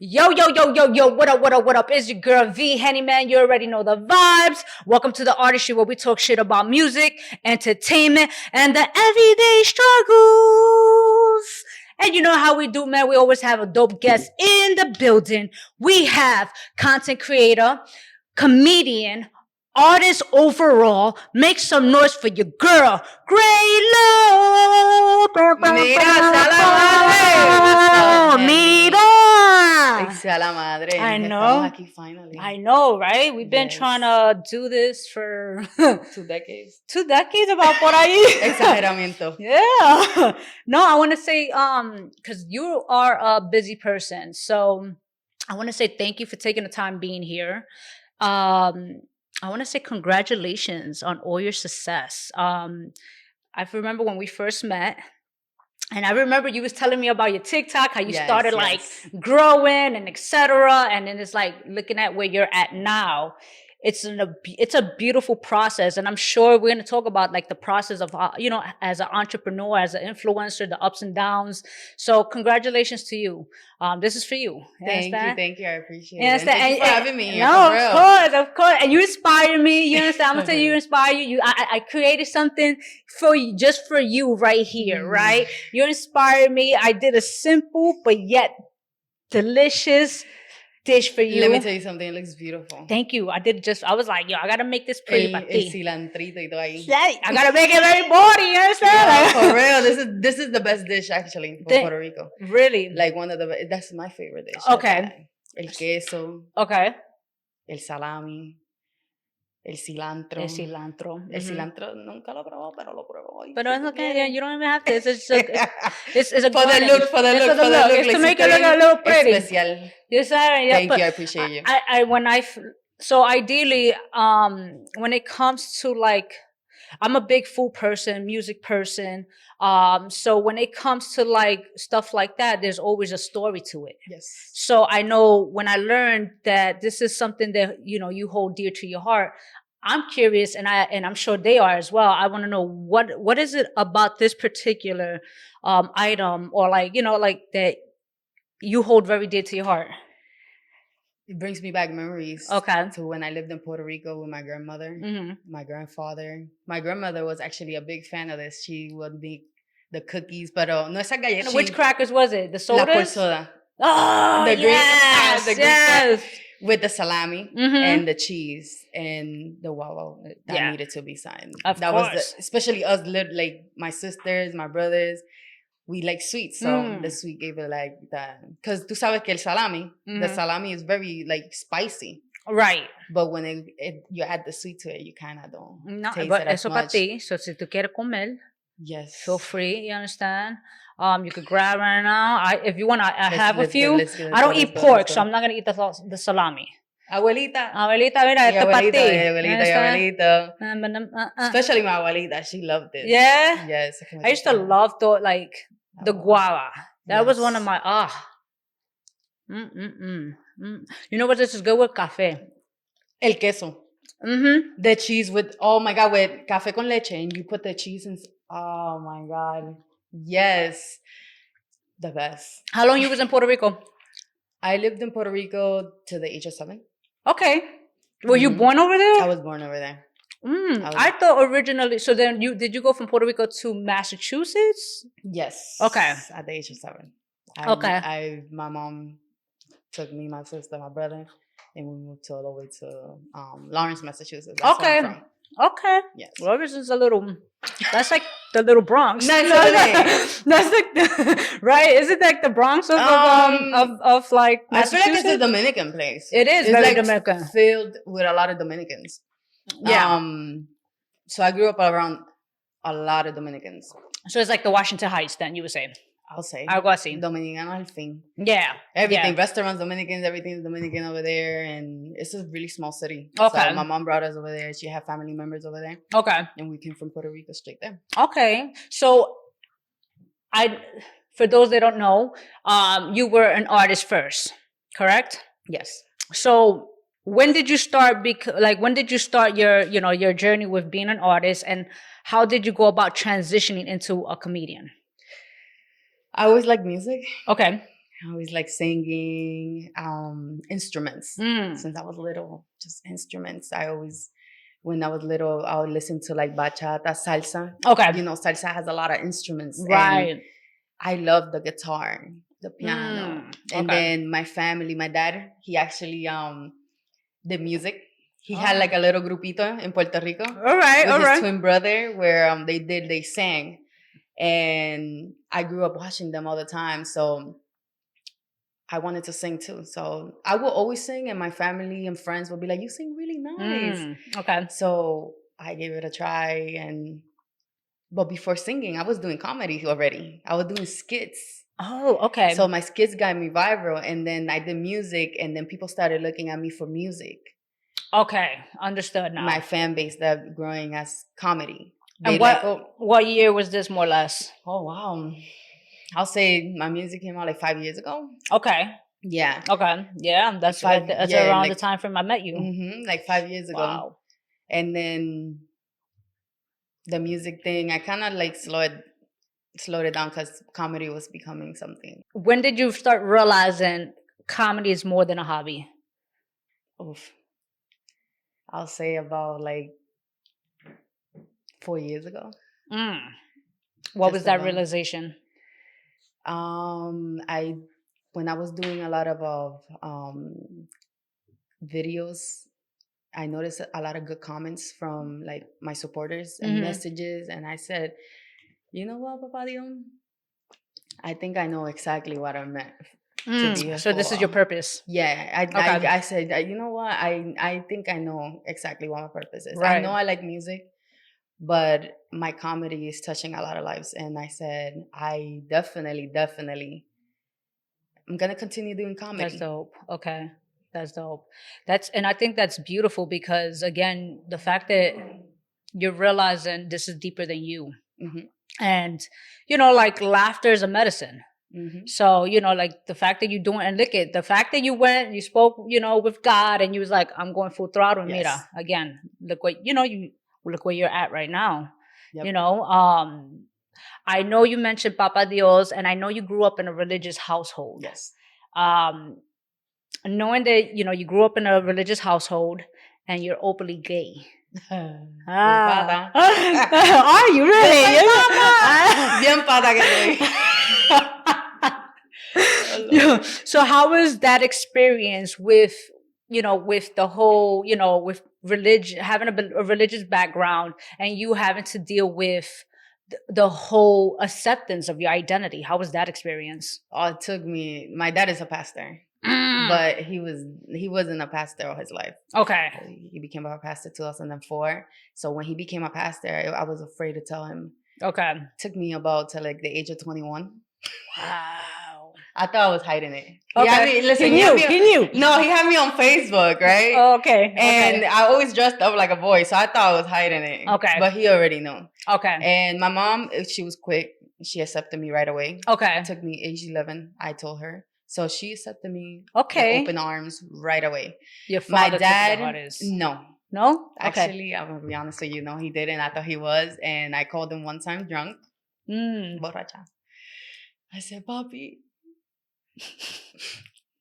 Yo, yo, yo, yo, yo, what up, what up, what up? It's your girl V-Henny, man. You already know the vibes. Welcome to the Artistry, where we talk shit about music, entertainment, and the everyday struggles. And you know how we do, man. We always have a dope guest in the building. We have content creator, comedian, artist overall. Make some noise for your girl, GreyLoww. Mira, sea la madre. Mira. Sea la madre. I know. Estamos aquí finally. I know, right? We've been Yes. trying to do this for 2 decades. 2 decades, about por ahí. Exageramiento. Yeah. No, I want to say, because you are a busy person, so I want to say thank you for taking the time being here. I want to say congratulations on all your success. I remember when we first met, and I remember you was telling me about your TikTok, how you started like growing and etc. And then it's like looking at where you're at now. It's a beautiful process, and I'm sure we're going to talk about like the process of as an entrepreneur, as an influencer, the ups and downs. So congratulations to you. This is for you. Thank you, I appreciate it. And thank you for having me here. No, of course, and you inspire me. You understand? I'm gonna tell you, you inspire you. I created something for you, just for you, right here, right? You inspired me. I did a simple but yet delicious dish for you. Let me tell you something. It looks beautiful. Thank you. I was like, yo, I gotta make this pretty. El cilantrito y todo ahí. I gotta make it very body. You understand? Yeah, for real. This is the best dish actually for Puerto Rico. Really? Like one of the that's my favorite dish. Okay. El queso. Okay. El salami. El cilantro. El cilantro. El cilantro nunca lo probó, pero lo pruebo hoy. But it's okay. You don't even have to. It's a for the look. It's to make it look a little pretty. Especial. Yes, sir. Yeah, Thank you. I appreciate you. So ideally, when it comes to like, I'm a big food person, music person. So when it comes to like stuff like that, there's always a story to it. Yes. So I know when I learned that this is something that, you hold dear to your heart, I'm curious, and I'm sure they are as well. I want to know what is it about this particular item, or like, like that you hold very dear to your heart? It brings me back memories. Okay. To when I lived in Puerto Rico with my grandmother, my grandfather. My grandmother was actually a big fan of this. She would make the cookies, pero no esas galletas. Which crackers was it? The sodas? La por soda. Oh, yes. With the salami and the cheese and the wow that needed to be signed. Of course. Was especially us, like my sisters, my brothers. We like sweet, so the sweet gave it like that. Because tú sabes que el salami, the salami is very like spicy. Right. But when you add the sweet to it, you kind of don't taste but it as eso much. para ti. So si tú quieres comer, yes, feel free. You understand? You could grab right now. If you want, I have a few. I don't eat pork, so I'm not gonna eat the salami. Abuelita, mira, esto para ti. Abuelita. Especially my abuelita, she loved it. Yeah? Yes. I used to love the guava. That was one of my, You know what this is good with? Café. El queso. The cheese with, oh my God, with café con leche, and you put the cheese in, oh my God. Yes. The best. How long you was in Puerto Rico? I lived in Puerto Rico to the age of 7. Okay. Were you born over there? I was born over there. I thought originally, so then did you go from Puerto Rico to Massachusetts? Yes. Okay. At the age of 7. My mom took me, my sister, my brother, and we moved all the way to Lawrence, Massachusetts. That's where I'm from. Okay. Yes. Lawrence is that's like the little Bronx. That's like right? Is it like the Bronx of like Massachusetts? I feel like it's a Dominican place. It is very like Dominican. Filled with a lot of Dominicans. Yeah. So I grew up around a lot of Dominicans. So it's like the Washington Heights, then you would say. I'll say. Algo así. Dominicano al fin. Yeah. Everything. Yeah. Restaurants, Dominicans, everything's Dominican over there. And it's a really small city. Okay. So my mom brought us over there. She had family members over there. Okay. And we came from Puerto Rico straight there. Okay. So for those that don't know, you were an artist first, correct? Yes. So when did you start when did you start your journey with being an artist, and how did you go about transitioning into a comedian? I always liked music. Okay. I always like singing, instruments. Since I was little, just instruments. When I was little, I would listen to like bachata, salsa. Okay. Salsa has a lot of instruments. Right. And I love the guitar, the piano. And then my family, my dad, he actually did music. He had like a little grupito in Puerto Rico. All right, with his twin brother, where they sang. And I grew up watching them all the time. So I wanted to sing too. So I will always sing, and my family and friends will be like, "You sing really nice." Okay. So I gave it a try, but before singing, I was doing comedy already. I was doing skits. Oh, okay. So my skits got me viral, and then I did music, and then people started looking at me for music. Okay, understood now. My fan base that growing as comedy. And what year was this, more or less? Oh, wow. I'll say my music came out like 5 years ago. Okay. Yeah. Okay. Yeah, that's around like, the time frame I met you. Like 5 years ago. Wow. And then the music thing, I kind of like slowed it down because comedy was becoming something. When did you start realizing comedy is more than a hobby? Oof. I'll say about like 4 years ago. What was that realization? When I was doing a lot of videos, I noticed a lot of good comments from like my supporters and messages, and I said, "You know what, Papa Dion? I think I know exactly what I meant to be here So for." this is your purpose. Yeah, I said, "You know what? I think I know exactly what my purpose is. Right. I know I like music, but my comedy is touching a lot of lives." And I said, I definitely, I'm gonna continue doing comedy. That's dope. Okay. That's dope. And I think that's beautiful because, again, the fact that you're realizing this is deeper than you. And, like laughter is a medicine. So, like the fact that you're doing, and look at the fact that you spoke, with God, and you was like, I'm going full throttle. Yes. Mira, again, look what, look where you're at right now. Yep. I know you mentioned Papa Dios, and I know you grew up in a religious household. Yes. Knowing that, you grew up in a religious household and you're openly gay. Are you really? Bien pata que soy. So how was that experience with, with the whole, with religion, having a religious background, and you having to deal with the whole acceptance of your identity? How was that experience? Oh, it took me. My dad is a pastor. But he wasn't a pastor all his life. Okay. He became a pastor 2004. So when he became a pastor, I was afraid to tell him. Okay. It took me about to like the age of 21. Wow. I thought I was hiding it. Okay. He knew. No, he had me on Facebook, right? Okay. And I always dressed up like a boy, so I thought I was hiding it. Okay. But he already knew. Okay. And my mom, she was quick. She accepted me right away. Okay. It took me age 11. I told her. So she accepted me with open arms right away. Your father, my dad, no. Actually, I'm gonna be honest with you, no, he didn't. I thought he was, and I called him one time drunk, borracha. I said, "Papi,"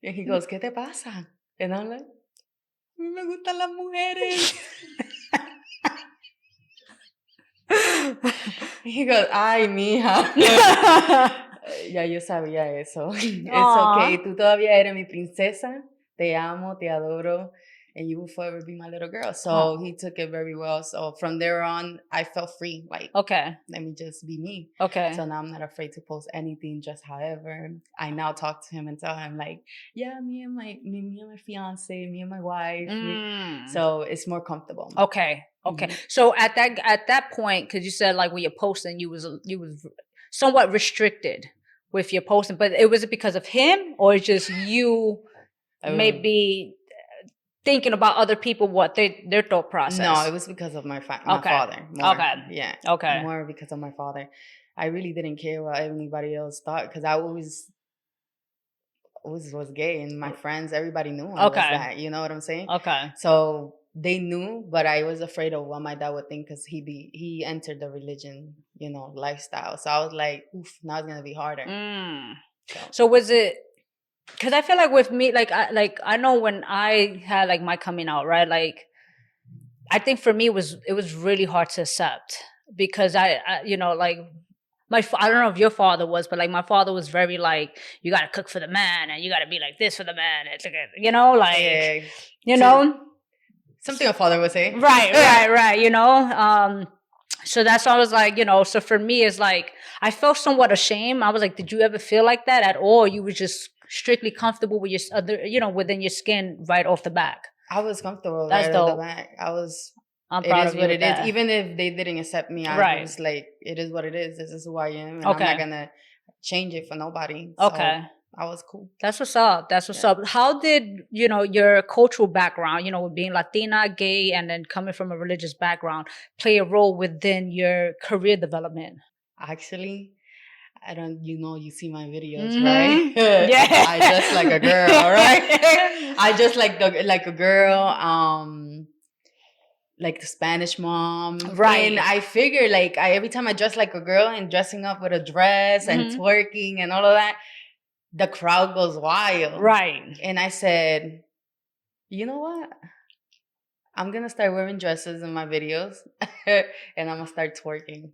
and he goes, "¿Qué te pasa?" And I'm like, "A mí me gustan las mujeres." He goes, "Ay, mija." Ya yo sabía eso. It's okay. Tú todavía eres mi princesa. Te amo, te adoro. And you will forever be my little girl. So he took it very well. So from there on, I felt free. Like, okay, let me just be me. Okay. So now I'm not afraid to post anything, just however. I now talk to him and tell him like, yeah, me and my fiance, me and my wife. So it's more comfortable. Okay. Okay. So at that point, because you said like when you're posting, you was somewhat restricted with your posting, but was it because of him, or just you maybe thinking about other people, what their thought process? No, it was because of my father. More. Okay. Yeah. Okay. More because of my father. I really didn't care what anybody else thought because I always was gay, and my friends, everybody knew I was that. You know what I'm saying? Okay. So they knew, but I was afraid of what my dad would think because he entered the religion, lifestyle. So I was like, oof, now it's gonna be harder. So was it Because I feel like with me, I know when I had like my coming out, right? Like I think for me it was really hard to accept because like I don't know if your father was, but like my father was very like you got to cook for the man and you got to be like this for the man. It's like Yeah, you to, know something a father would say. right. So that's why I was like, so for me it's like I felt somewhat ashamed. I was like, did you ever feel like that at all? You were just strictly comfortable with your other, within your skin right off the back. I was comfortable That's right off the dope. back. I was. I'm It proud is of you what with it is. that. Even if they didn't accept me, I Right. was like, it is what it is. This is who I am, and I'm not Okay. gonna change it for nobody. So Okay. I was cool. That's what's up. That's what's Yeah. up. How did, your cultural background, being Latina, gay, and then coming from a religious background play a role within your career development? Actually, I don't. You see my videos, right? Mm-hmm. Yeah. I just like a girl, right? I just like a girl. Like the Spanish mom. Right. And I figure like every time I dress like a girl and dressing up with a dress and Mhm. twerking and all of that, the crowd goes wild. Right. And I said, you know what? I'm gonna start wearing dresses in my videos and I'm gonna start twerking.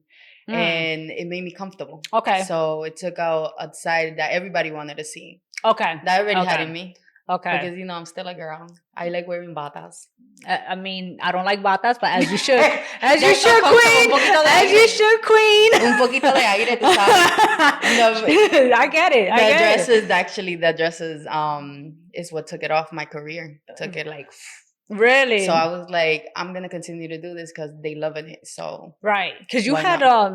Mm. And it made me comfortable. Okay. So it took out a side that everybody wanted to see. Okay. That already had Okay. in me. Okay. Because I'm still a girl. I like wearing batas. I mean, I don't like batas, but as you should, As you should, queen. As you should, queen. Un poquito de aire, tú sabes. I get it. I get it. The dresses, is what took it off my career. Took it like. Really? So I was like, I'm gonna continue to do this because they loving it. So right, because you why had not?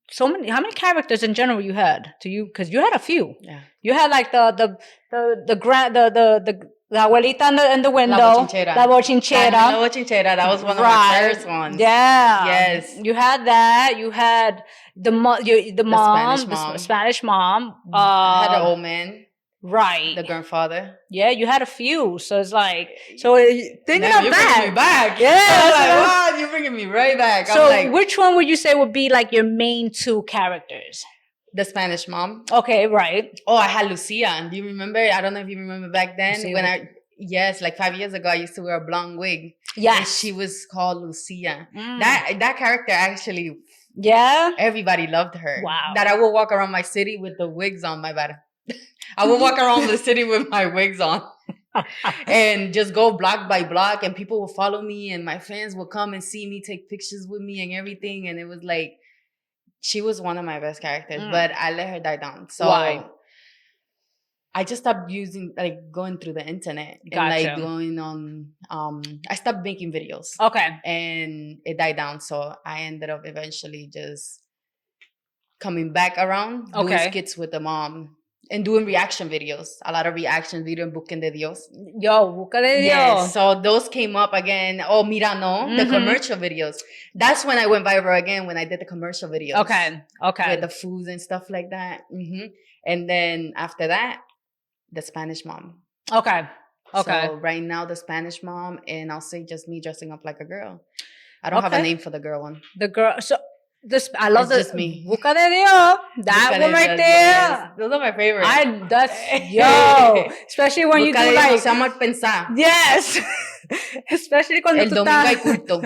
so many. How many characters in general you had? Because you had a few. Yeah. You had like the abuelita in the window. La bochinchera. La bochinchera. La bochinchera. That was one of my first ones. Yeah. Yes. You had that. You had the mom, the Spanish mom. I had an old man. Right. The grandfather. Yeah, you had a few. So it's like, thinking of you're that. Bringing me back. Yeah. Wow, you're bringing me right back. So I'm like, which one would you say would be like your main two characters? The Spanish mom. Okay, right. Oh, I had Lucia. Do you remember? I don't know if you remember back then yes, like 5 years ago, I used to wear a blonde wig. Yes. And she was called Lucia. That character actually, everybody loved her. Wow. That I would walk around my city with the wigs on my body. I would walk around the city with my wigs on. And just go block by block, and people would follow me, and my fans would come and see me, take pictures with me and everything. And it was like, she was one of my best characters, but I let her die down. So why? I just stopped going through the internet and like going on. I stopped making videos. Okay. And it died down. So I ended up eventually just coming back around, doing skits with the mom. And doing reaction videos. A lot of reaction videos in Busquen de Dios. Yo, Busca de Dios. Yes, so those came up again. Oh, Mira, no. The commercial videos. That's when I went viral again, when I did the commercial videos. Okay. With the foods and stuff like that. And then after that, the Spanish mom. Okay. So right now, the Spanish mom, and I'll say just me dressing up like a girl. I don't have a name for the girl one. The girl, so... I love it's just me. Busca de Dios. That one right there. Yes. Those are my favorites. Especially when you do like. No mal pensar. Yes. Especially cuando El domingo hay culto.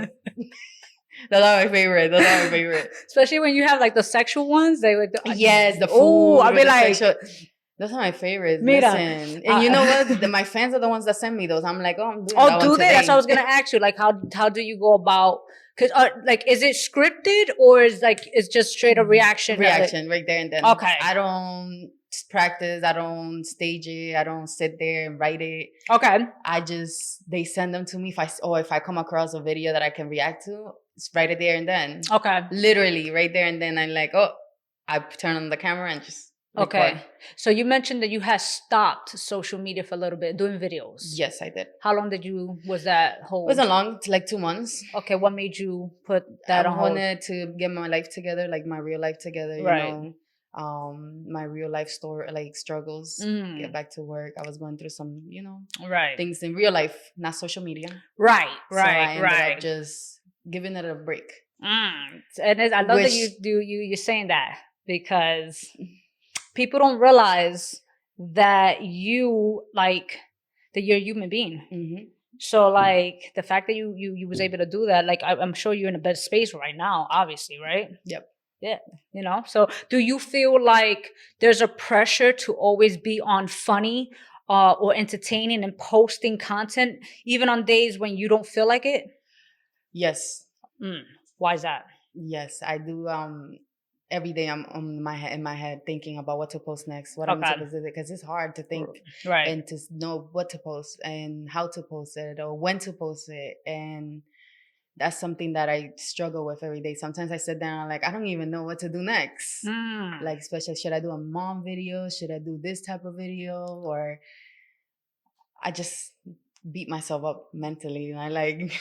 Those are my favorite. Especially when you have like the sexual ones. Yes, the food. I'll be like. Those are my favorites. Mira. Listen. And you know what? My fans are the ones that send me those. I'm like, I'm doing that do one they? today. That's what I was gonna ask you. Like, how do you go about? Because is it scripted or is it's just straight up reaction? Reaction right there and then. Okay. I don't practice. I don't stage it. I don't sit there and write it. Okay. They send them to me. If I come across a video that I can react to, it's right there and then. Okay. Literally right there and then. I'm like, I turn on the camera and just. Okay. Record. So you mentioned that you had stopped social media for a little bit, doing videos. Yes, I did. How long was that hold? It wasn't long, like 2 months. Okay, what made you put that on hold? I wanted to get my life together, like my real life together, right. You know. My real life story, like struggles, get back to work. I was going through some, right. things in real life, not social media. Right, so I ended up just giving it a break. And I love that you're saying that because people don't realize that you like that you're a human being. Mm-hmm. So like the fact that you was able to do that, like I'm sure you're in a better space right now, obviously, right? Yep. Yeah, you know. So do you feel like there's a pressure to always be on funny or entertaining and posting content even on days when you don't feel like it? Yes. Why is that? Yes, I do. Every day I'm in my head thinking about what to post next, what I'm Okay. supposed to do, because it's hard to think Right. and to know what to post and how to post it or when to post it. And that's something that I struggle with every day. Sometimes I sit down like I don't even know what to do next. Like, especially, should I do a mom video? Should I do this type of video? Or I just beat myself up mentally, and I like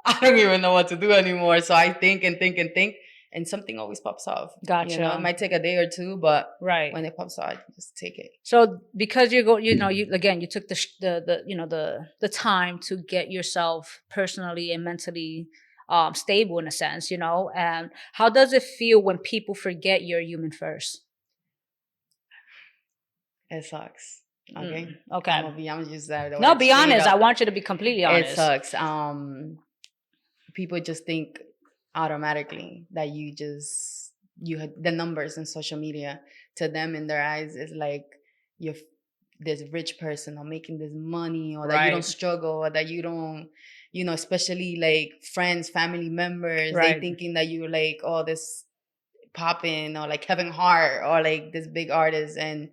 I don't even know what to do anymore. So I think and think and think, and something always pops off. Gotcha. You know, it might take a day or two, but Right. when it pops out, I just take it. So because you took the time to get yourself personally and mentally stable in a sense, and how does it feel when people forget you're human first? It sucks. Okay. Okay. I'm gonna use that. No, be honest. I want you to be completely honest. It sucks. People just think automatically that you had the numbers in social media. To them, in their eyes, is like you're this rich person or making this money, or that you don't struggle, or that you don't, especially like friends, family members, they thinking that you're like, oh, this popping, or like Kevin Hart, or like this big artist, and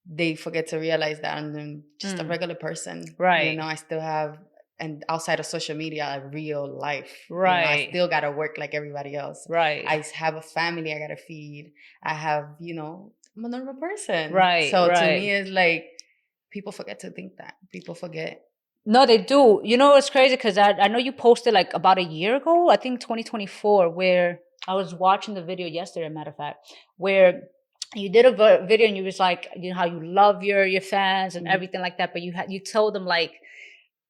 they forget to realize that I'm just a regular person. Right. I still have, and outside of social media, a real life. Right. I still gotta work like everybody else. Right. I have a family I gotta feed. I have, I'm a normal person. Right. So to me, it's like people forget to think that. People forget. No, they do. You know what's crazy? Because I know you posted like about a year ago, I think 2024, where I was watching the video yesterday, matter of fact, where you did a video and you was like, how you love your fans and everything like that. But you told them like,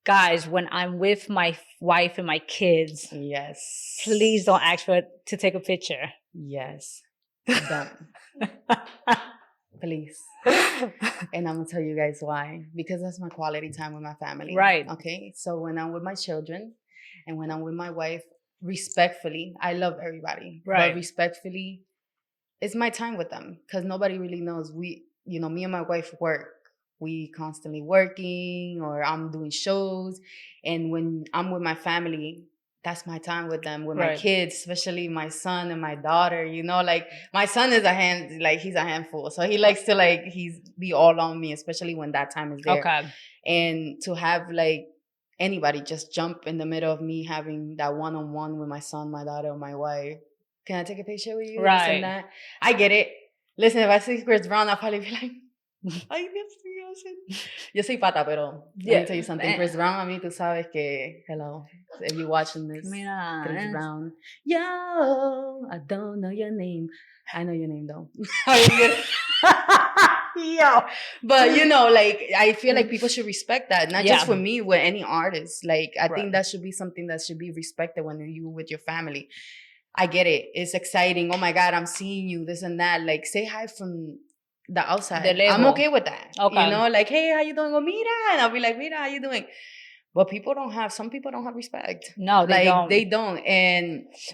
guys, when I'm with my wife and my kids, yes, please don't ask to take a picture. Yes, don't. Please. And I'm gonna tell you guys why. Because that's my quality time with my family. Right. Okay. So when I'm with my children and when I'm with my wife, respectfully, I love everybody. Right. But respectfully, it's my time with them. Because nobody really knows. Me and my wife work. We constantly working, or I'm doing shows. And when I'm with my family, that's my time with them, with my kids, especially my son and my daughter. Like my son is he's a handful. So he likes to he's be all on me, especially when that time is there. Okay. And to have like anybody just jump in the middle of me having that one-on-one with my son, my daughter, or my wife. Can I take a picture with you? Right. This and that. I get it. Listen, if I see Chris Brown, I'll probably be like, ay, Dios mío. Yo soy pata, pero let me tell you something. Chris Brown, a mí, tú sabes que, hello, if you're watching this, Chris Brown, yo, I don't know your name. I know your name, though. Yo. But, I feel like people should respect that. Not just for me, with any artist. Like, I think that should be something that should be respected when you're with your family. I get it. It's exciting. Oh, my God, I'm seeing you, this and that. Like, say hi from the outside. I'm okay with that. Okay. Like, hey, how you doing? Go, mira. And I'll be like, mira, how you doing? But some people don't have respect. No, they don't. They don't.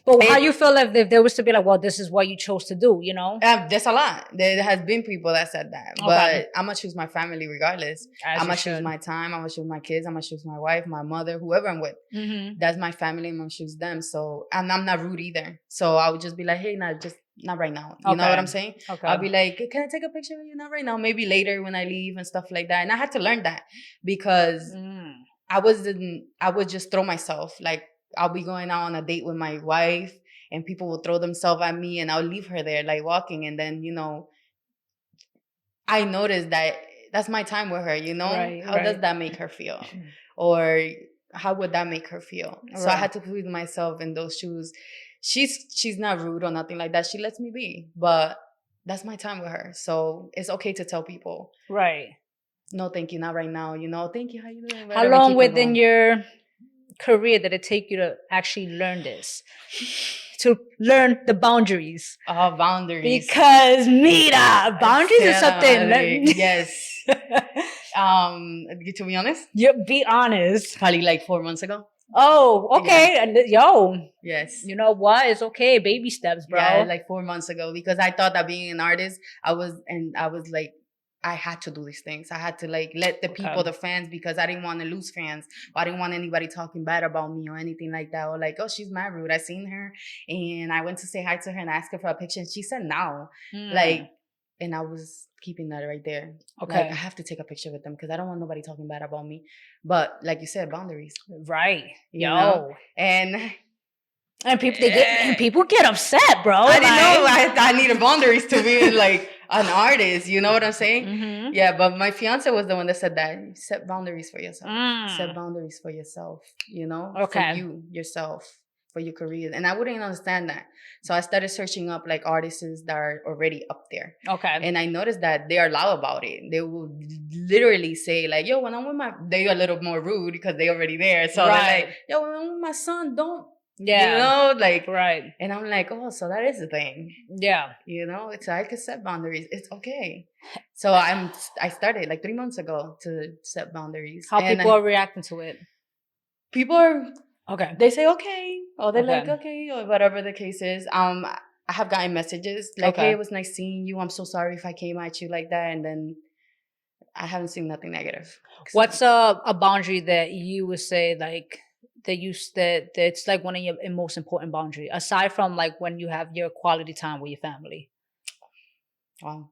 But how you feel if there was to be like, well, this is what you chose to do, There's a lot. There has been people that said that. Okay. But I'm going to choose my family regardless. I'm going to choose my time. I'm going to choose my kids. I'm going to choose my wife, my mother, whoever I'm with. Mm-hmm. That's my family. I'm going to choose them. So, and I'm not rude either. So I would just be like, hey, not right now. You know what I'm saying? Okay. I'll be like, can I take a picture of you? Not right now. Maybe later when I leave and stuff like that. And I had to learn that because I would just throw myself. Like, I'll be going out on a date with my wife and people will throw themselves at me and I'll leave her there like walking. And then, I noticed that that's my time with her, How does that make her feel? Or how would that make her feel? So I had to put myself in those shoes. She's not rude or nothing like that. She lets me be, but that's my time with her. So it's okay to tell people. Right. No, thank you, not right now. Thank you, how you doing? How long within your career did it take you to actually learn this? to learn the boundaries. Oh, boundaries. Because mira, boundaries is something. Yes. To be honest. You be honest. Probably like 4 months ago. Oh, okay. Yeah. Yo. Yes. You know what? It's okay. Baby steps, bro. Yeah, like 4 months ago, because I thought that being an artist, I was like, I had to do these things. I had to like let the people, the fans, because I didn't want to lose fans. I didn't want anybody talking bad about me or anything like that. Or like, oh, she's mad rude. I seen her and I went to say hi to her and ask her for a picture. And she said no. Like, and I was keeping that right there. Okay. Like, I have to take a picture with them because I don't want nobody talking bad about me. But like you said, boundaries. Right. You know? And people get upset, bro. I didn't know I needed boundaries to be like an artist. You know what I'm saying? Mm-hmm. Yeah, but my fiance was the one that said that. Set boundaries for yourself. Set boundaries for yourself. You know, for you, yourself, for your career. And I wouldn't understand that. So I started searching up like artists that are already up there. Okay. And I noticed that they are loud about it. They will literally say like, yo, when I'm with they're a little more rude because they're already there. So they're like, yo, when I'm with my son, don't. Yeah. You know, like, right. And I'm like, oh, so that is the thing. Yeah. You know, it's I can set boundaries. It's okay. So I started like 3 months ago to set boundaries. How people are reacting to it? People are okay. They say okay, or they're like okay, or whatever the case is. I have gotten messages like, hey, it was nice seeing you. I'm so sorry if I came at you like that, and then I haven't seen nothing negative. What's a boundary that you would say like? That it's like one of your most important boundaries, aside from like when you have your quality time with your family. Wow.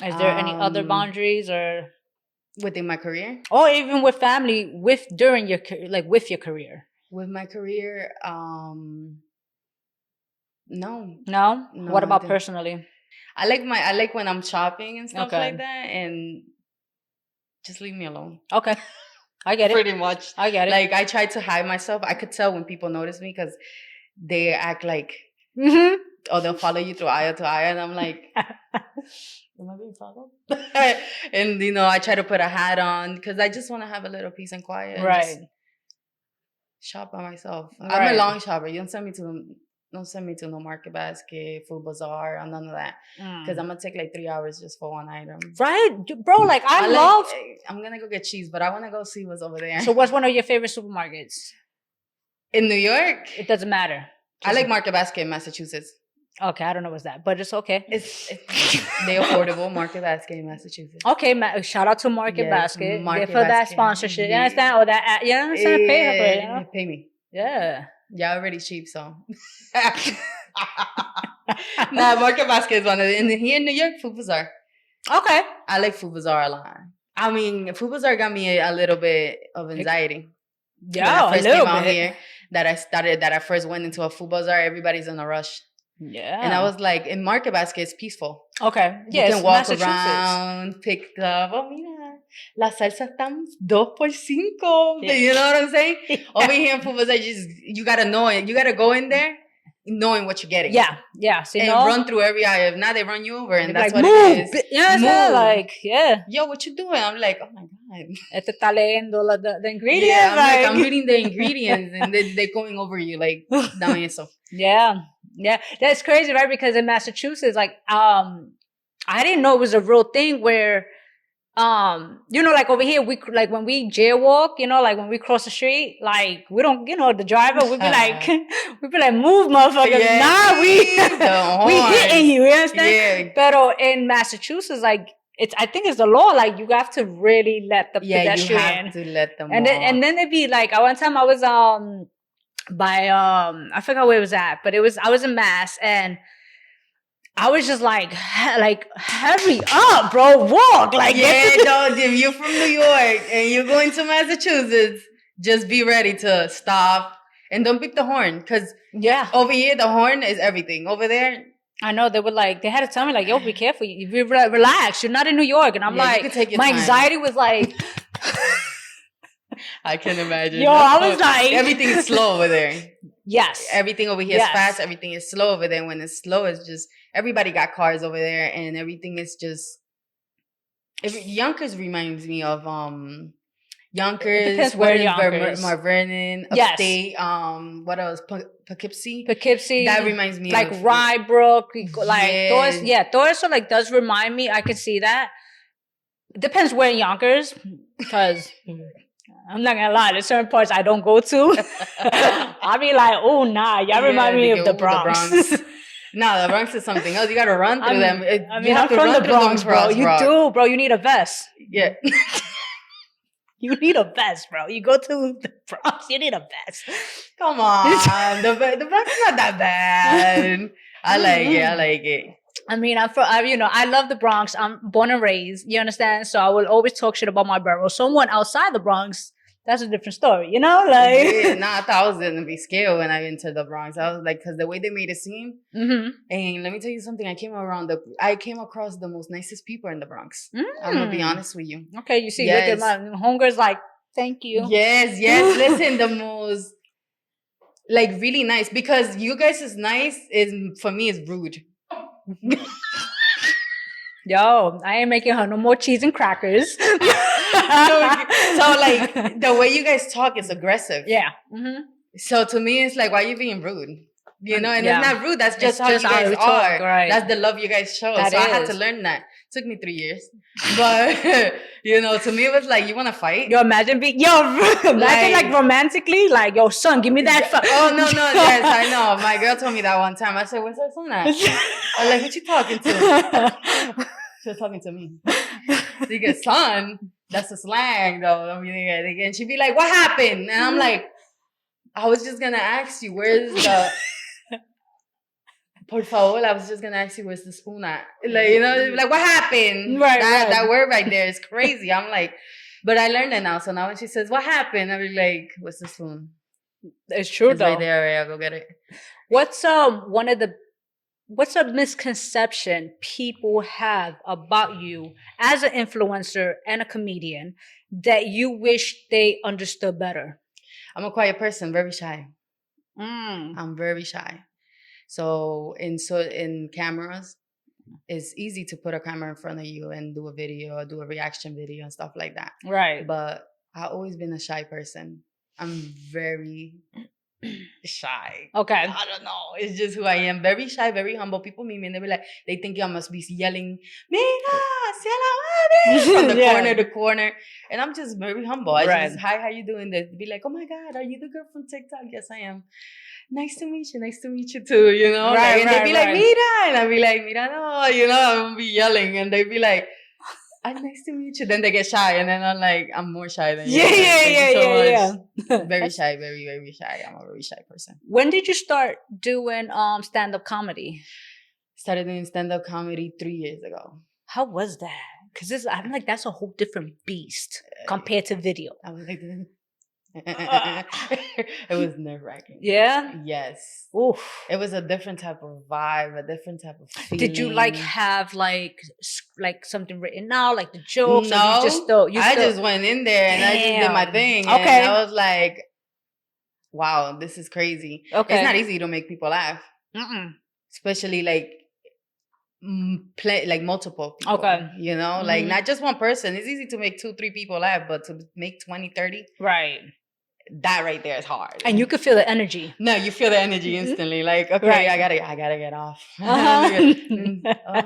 Is there any other boundaries or within my career, or even with family, during your with your career? With my career, no. What about personally? I like when I'm shopping and stuff like that, and just leave me alone. Okay. I get it. Pretty much. I get it. Like, I try to hide myself. I could tell when people notice me because they act like, or they'll follow you through aisle to aisle. And I'm like, am I being followed? And, you know, I try to put a hat on because I just want to have a little peace and quiet. And just shop by myself. Right. I'm a long shopper. You don't send me to no Market Basket, Food Bazaar, or none of that. Because I'm going to take like 3 hours just for one item. Right? Bro, like I love... I'm going to go get cheese, but I want to go see what's over there. So what's one of your favorite supermarkets? In New York? It doesn't matter. I like Market Basket in Massachusetts. Okay, I don't know what's that, but it's okay. They're affordable. Market Basket in Massachusetts. Okay, shout out to Market Basket. Market for that sponsorship. You understand? Or that, you understand? Pay her for it, you know? Pay me. Yeah. Y'all already cheap, so. Nah, Market Basket is one of them. And here in New York, Food Bazaar. Okay. I like Food Bazaar a lot. I mean, Food Bazaar got me a little bit of anxiety. Yeah, when I first came out here, that I first went into a Food Bazaar, everybody's in a rush. Yeah. And I was like, in Market Basket, it's peaceful. Okay. Yeah, you can walk around, pick up. Oh, mira, las salsas están 2 por 5. Yeah. You know what I'm saying? Yeah. Over here in Food Bazaar, you got to know it. You got to go in there knowing what you're getting. Yeah. Yeah. So, and run through every aisle. If not, they run you over. And that's like, what it is. Yeah. Move. Like, yeah. Yo, what you doing? I'm like, oh my God. Este está leyendo the ingredients. Yeah, I'm reading the ingredients and they're going over you like, dame eso. Yeah. Yeah, that's crazy, right? Because in Massachusetts, like, I didn't know it was a real thing where, you know, like over here, we like when we jaywalk, you know, like when we cross the street, like we don't, you know, the driver would be like, move, motherfucker. Yeah, nah, we hitting you. You understand? Yeah. But in Massachusetts, like I think it's the law. Like you have to really let the pedestrian. You have to let them. And then it'd be like, one time I was by I forgot where it was at, but I was in Mass and I was just like hurry up, bro, walk. Like, yeah, no, if you're from New York and you're going to Massachusetts, just be ready to stop and don't pick the horn, because over here the horn is everything. Over there, I know they had to tell me like, yo, be careful, you relax, you're not in New York. And I'm like, my anxiety was like I can imagine. Yo, I was like... Everything is slow over there. Yes. Everything over here is fast. Everything is slow over there. When it's slow, it's just... Everybody got cars over there. And everything is just... Yonkers reminds me of... Yonkers. Depends where what is Yonkers. Mount Vernon, Yes. upstate. What else? Poughkeepsie. Poughkeepsie. That reminds me like of Rybrook. Like Yes. Todo eso like does remind me. I can see that. Depends where in Yonkers, because I'm not gonna lie, there's certain parts I don't go to. I'll be like, oh nah, y'all remind me of the Bronx. No, the Bronx is something else. You gotta run through them. I mean, I'm from the Bronx, bro. You do, bro. You need a vest. Yeah. You need a vest, bro. You go to the Bronx, you need a vest. Come on. the Bronx is not that bad. I like it. I mean, I love the Bronx. I'm born and raised. You understand? So I will always talk shit about my borough. Someone outside the Bronx, that's a different story. You know, like. Yeah, I thought I was gonna be scared when I entered the Bronx. I was like, because the way they made it seem. Mm-hmm. And let me tell you something. I came across the most nicest people in the Bronx. I'm gonna be honest with you. Okay, you see, look at my homegirl's like, thank you. Yes. Listen, the most like really nice, because you guys is nice for me is rude. Yo, I ain't making her no more cheese and crackers. So like the way you guys talk is aggressive. Yeah. Mm-hmm. So to me, it's like, why are you being rude? You know, and it's not rude. That's just how you guys are. Talk, right. That's the love you guys show. I had to learn that. Took me 3 years, but to me it was like, you want to fight? Imagine like romantically, like, yo, son, give me that. Oh no, yes, I know. My girl told me that one time. I said, where's her son at? I was like, who you talking to? She was talking to me. She goes, son, that's a slang though. I mean, and she'd be like, what happened? And I'm like, I was just gonna ask you, where's the por favor, I was just gonna ask you, where's the spoon at? Like, like, what happened? Right, that word right there is crazy. I'm like, but I learned it now. So now when she says, what happened? I'll be like, what's the spoon? It's true though. Right there, I'll go get it. What's a misconception people have about you as an influencer and a comedian that you wish they understood better? I'm a quiet person, very shy. Mm. I'm very shy. So in cameras, it's easy to put a camera in front of you and do a video or do a reaction video and stuff like that. Right. But I've always been a shy person. I'm very shy. Okay. I don't know. It's just who I am. Very shy, very humble. People meet me and they be like, they think I must be yelling, Mira, from the corner to corner. And I'm just very humble. I just, hi, how you doing? They be like, oh my God, are you the girl from TikTok? Yes, I am. Nice to meet you too, Right, and they'd be like, Mira, and I'd be like, Mira, no, I'm gonna be yelling, and they'd be like, nice to meet you. Then they get shy, and then I'm like, I'm more shy than you. Yeah. Very shy, very, very shy. I'm a very shy person. When did you start doing stand-up comedy? Started doing stand-up comedy 3 years ago. How was that? Because I'm like, that's a whole different beast compared to video. I was like, it was nerve-wracking. Yeah? Yes. Oof. It was a different type of vibe, a different type of feeling. Did you have like something written out, like the jokes? No, I just went in there and I just did my thing. Okay. And I was like, wow, this is crazy. Okay. It's not easy to make people laugh. Especially like multiple people. Okay. Like not just one person. It's easy to make 2-3 people laugh, but to make 20, 30. Right. That right there is hard. And you could feel the energy. No, you feel the energy instantly. Like, okay, I gotta get off. Uh-huh.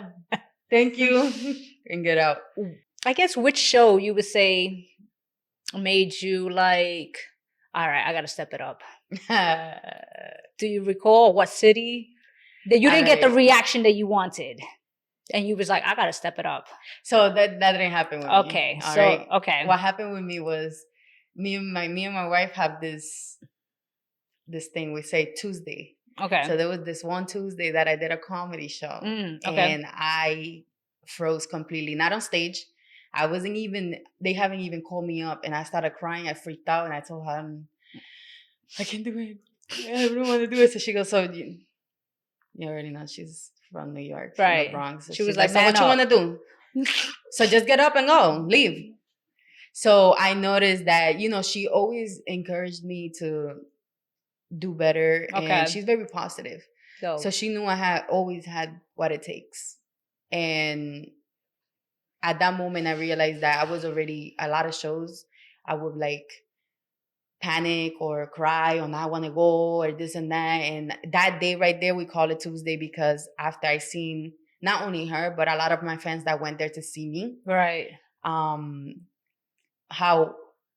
Thank you. And get out. I guess which show you would say made you like, all right, I gotta step it up. Do you recall what city? That you didn't get the reaction that you wanted. And you was like, I gotta step it up. So that didn't happen with me. Okay. Okay. What happened with me was me and my wife have this thing we say Tuesday. Okay. So there was this one Tuesday that I did a comedy show. And I froze completely. Not on stage. They haven't even called me up, and I started crying. I freaked out and I told her, I can't do it. I don't want to do it. So she goes, so you already know she's from New York, from the Bronx. So she was like, so what you want to do? So just get up and go, leave. So I noticed that, she always encouraged me to do better. Okay. And she's very positive. So she knew I always had what it takes. And at that moment, I realized that I was already, a lot of shows, I would like panic or cry or not want to go or this and that. And that day right there, we call it Tuesday because after I seen not only her, but a lot of my friends that went there to see me, Right. how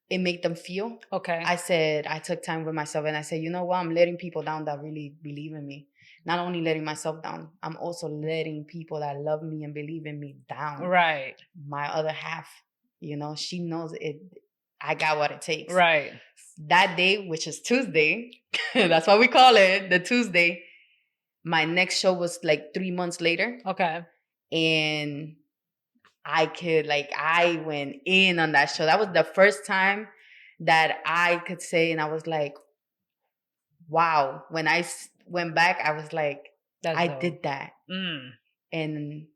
it made them feel. Okay. I took time with myself and I said, you know what? I'm letting people down that really believe in me. Not only letting myself down, I'm also letting people that love me and believe in me down. Right. My other half, she knows it. I got what it takes. Right. That day, which is Tuesday, that's why we call it the Tuesday. My next show was like 3 months later. Okay. And I went in on that show. That was the first time that I could say, and I was like, wow. When I went back, I was like, I did that. And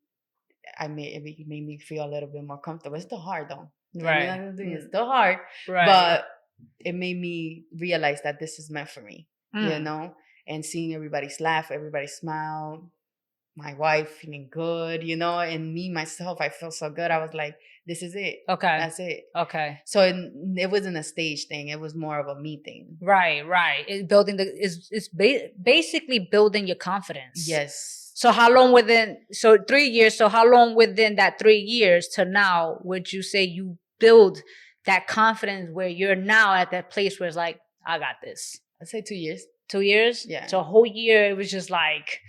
it made me feel a little bit more comfortable. It's still hard though. Right. I mean, it's still hard. Right. But it made me realize that this is meant for me, and seeing everybody's laugh, everybody smile, my wife feeling good, and me, myself, I felt so good. I was like, this is it. Okay. That's it. Okay. So it wasn't a stage thing. It was more of a me thing. Right. Right. It's basically building your confidence. Yes. So how long within, 3 years. So how long within that 3 years to now would you say you build that confidence where you're now at that place where it's like, I got this? I'd say 2 years. 2 years? Yeah. So a whole year, it was just like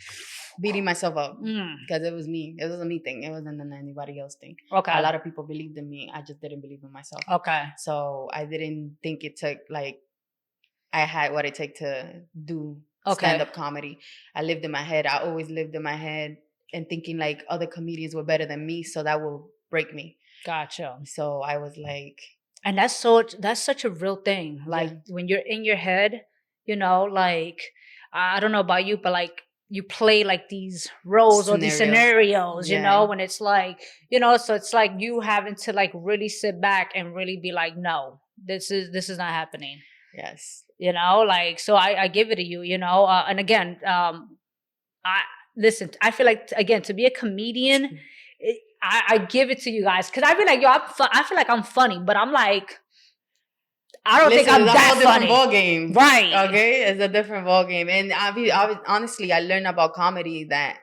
beating myself up because it was me. It was a me thing. It wasn't anybody else thing. Okay. A lot of people believed in me. I just didn't believe in myself. Okay. So I didn't think it took I had what it took to do stand-up comedy. I lived in my head. I always lived in my head and thinking like other comedians were better than me. So that will break me. Gotcha. So I was like, and that's such a real thing. Like when you're in your head, like, I don't know about you, but like you play like these roles or these scenarios, when it's like, so it's like you having to like really sit back and really be like, no, this is not happening. Yes. Like, so I give it to you, and again, I feel like, again, to be a comedian, I give it to you guys because I feel like, I feel like I'm funny, but I'm like, I don't think I'm that funny. It's a different ball game. Right. Okay? It's a different ball game. And honestly, I learned about comedy that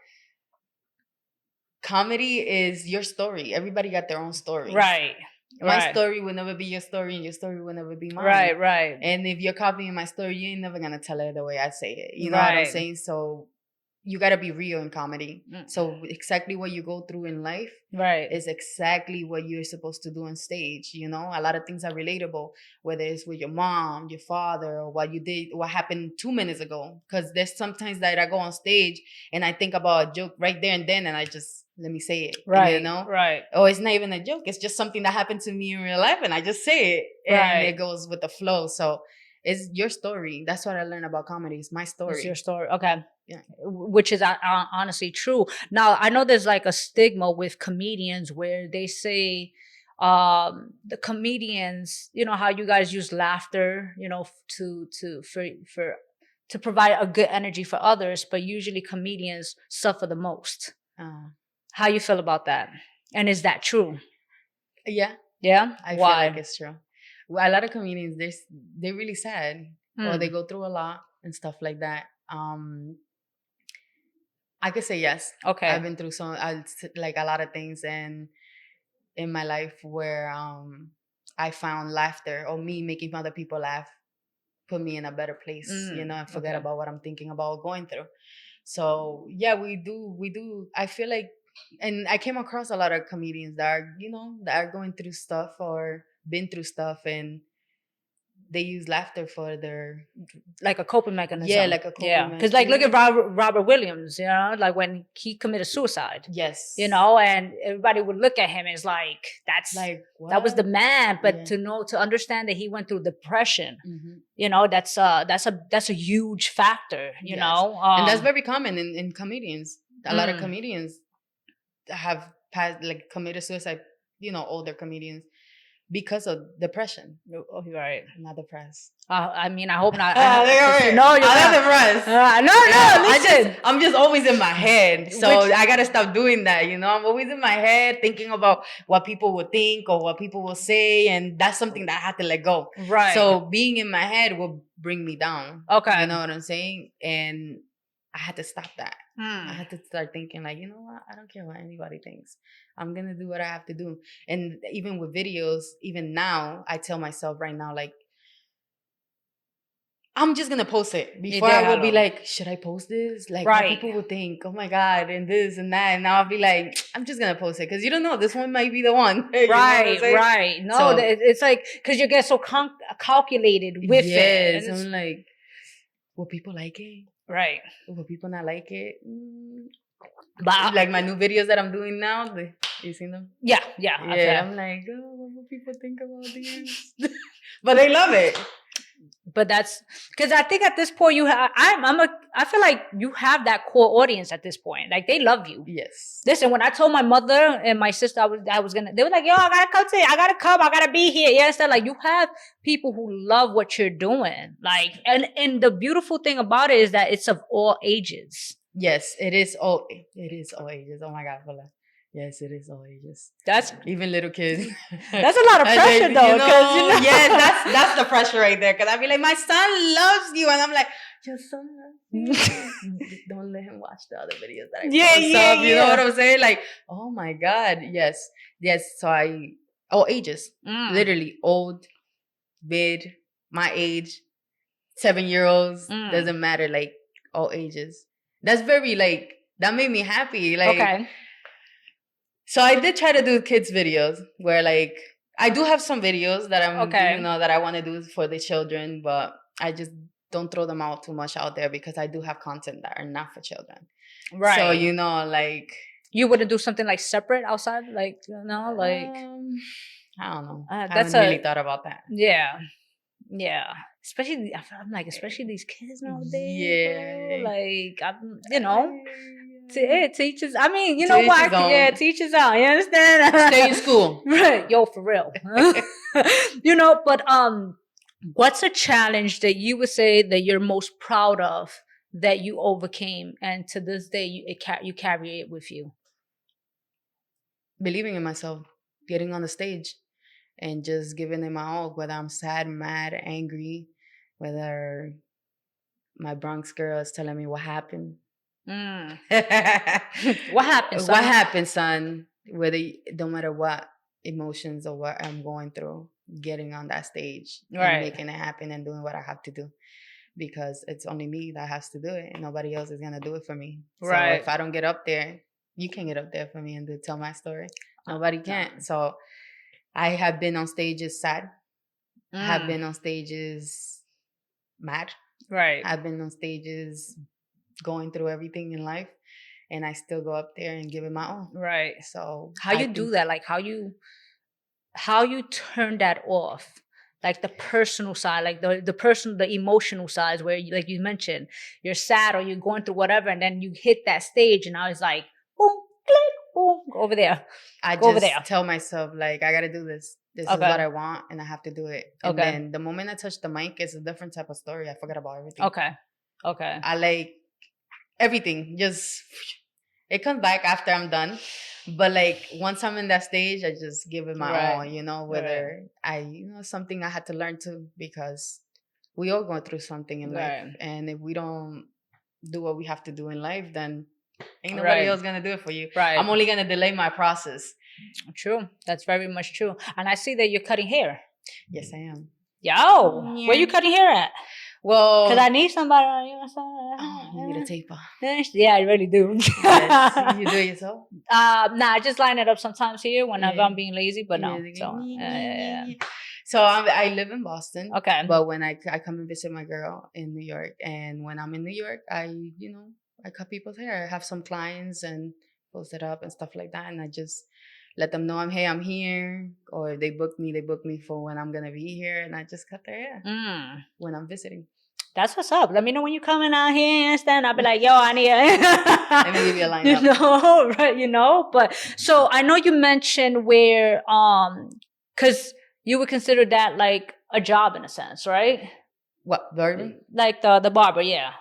comedy is your story. Everybody got their own story. Right. My story will never be your story, and your story will never be mine. Right, right. And if you're copying my story, you ain't never going to tell it the way I say it. You know what I'm saying? So you got to be real in comedy. So exactly what you go through in life is exactly what you're supposed to do on stage. A lot of things are relatable, whether it's with your mom, your father, or what happened 2 minutes ago. Because there's sometimes that I go on stage and I think about a joke right there and then, and I just, let me say it. Right. Right. Oh, it's not even a joke. It's just something that happened to me in real life, and I just say it. And it goes with the flow. So it's your story. That's what I learned about comedy. It's my story. It's your story. Okay. Yeah. Which is honestly true. Now, I know there's like a stigma with comedians where they say the comedians, how you guys use laughter, to provide a good energy for others, but usually comedians suffer the most. How you feel about that? And is that true? Yeah. Yeah? I feel like it's true. Well, a lot of comedians, they're really sad or they go through a lot and stuff like that. I could say yes. Okay. I've been through like a lot of things in my life where I found laughter, or me making other people laugh put me in a better place, and forget about what I'm thinking about going through. So yeah, we do. I feel like, and I came across a lot of comedians that are going through stuff or been through stuff, and they use laughter for their like a coping mechanism. Yeah, like a coping mechanism. Because like look at Robert Williams, like when he committed suicide. Yes. And everybody would look at him as like, that's like, what? That was the man. But to understand that he went through depression, that's a huge factor, you know. And that's very common in comedians. A lot of comedians have committed suicide, older comedians, because of depression. Oh, you're right. I'm not depressed. I mean, I hope not. I'm not depressed. Listen. I'm just always in my head. So I got to stop doing that. You know, I'm always in my head thinking about what people will think or what people will say. And that's something that I have to let go. Right. So being in my head will bring me down. Okay. You know what I'm saying? And I had to stop that. I had to start thinking like, you know what? I don't care what anybody thinks. I'm going to do what I have to do. And even with videos, even now, I tell myself right now, like, I'm just going to post it. Before I will be like, should I post this? Like, what people will think, oh my God, and this and that. And now I'll be like, I'm just going to post it. Because you don't know, this one might be the one. Right. No, so, it's like, because you get so calculated with it. Yes, I'm like, will people like it? Right. Will people not like it? But like my new videos that I'm doing now, you seen them? Yeah. I'm like, oh, what will people think about these? But they love it. But that's because I think at this point I feel like you have that core audience at this point. Like they love you. Yes. Listen, when I told my mother and my sister I was gonna, they were like, yo, I gotta be here. Yes, like you have people who love what you're doing. Like, and the beautiful thing about it is that it's of all ages. Yes, it is all ages. Oh my God, Bola. Yes, it is all ages. That's even little kids. That's a lot of pressure, though. Yes, that's the pressure right there. Because I'd be like, my son loves you, and I'm like, your son loves you. Don't let him watch the other videos that I post up. You know what I'm saying? Like, oh my God, yes. So all ages, literally old, mid, my age, 7-year-olds, doesn't matter. Like all ages. That's very like that made me happy. Like. Okay. So I did try to do kids videos where like I do have some videos that I'm that I want to do for the children, but I just don't throw them out too much out there because I do have content that are not for children. Right. So like you wouldn't do something like separate outside, like like I don't know. I haven't really thought about that. Yeah. Especially I'm like these kids nowadays. Yeah. Bro. Like it teaches. I mean, you know what? Yeah, teaches out. You understand? Stay in school. Right. Yo, for real. But what's a challenge that you would say that you're most proud of that you overcame, and to this day you carry it with you? Believing in myself, getting on the stage, and just giving it my all. Whether I'm sad, mad, angry, whether my Bronx girl is telling me what happened. What happened, son? What happened, son? No matter what emotions or what I'm going through, getting on that stage and making it happen and doing what I have to do, because it's only me that has to do it, and nobody else is gonna do it for me. Right. So if I don't get up there, you can get up there for me and tell my story. Nobody can. So I have been on stages sad. Have been on stages mad. Right. I've been on stages going through everything in life, and I still go up there and give it my all. Right. So how you do that? Like how you turn that off? Like the personal side, like the emotional sides, where like you mentioned, you're sad or you're going through whatever, and then you hit that stage, and I was like, boom, click, boom, go over there. I just tell myself like I gotta do this. This is what I want, and I have to do it. And then the moment I touch the mic, it's a different type of story. I forget about everything. Okay. I like everything. Just it comes back after I'm done. But like once I'm in that stage, I just give it my all. Whether something I had to learn too, because we all go through something in life, and if we don't do what we have to do in life, then ain't nobody else gonna do it for you. Right. I'm only gonna delay my process. True. That's very much true. And I see that you're cutting hair. Yes, I am. Yo, where you cutting hair at? Well, because I need somebody. You need a taper. Yeah, I really do. Yes. You do it yourself? Nah, I just line it up sometimes here whenever I'm being lazy, but no. So I live in Boston. Okay. But when I come and visit my girl in New York, and when I'm in New York, I cut people's hair. I have some clients and post it up and stuff like that, and I just let them know I'm here, or if they book me for when I'm gonna be here, and I just cut their hair when I'm visiting. That's what's up. Let me know when you're coming out here and stuff. I'll be like, yo, I need Let me give you a lineup. Right, But so I know you mentioned where, because you would consider that like a job in a sense, right? What, barber? Like the barber, yeah.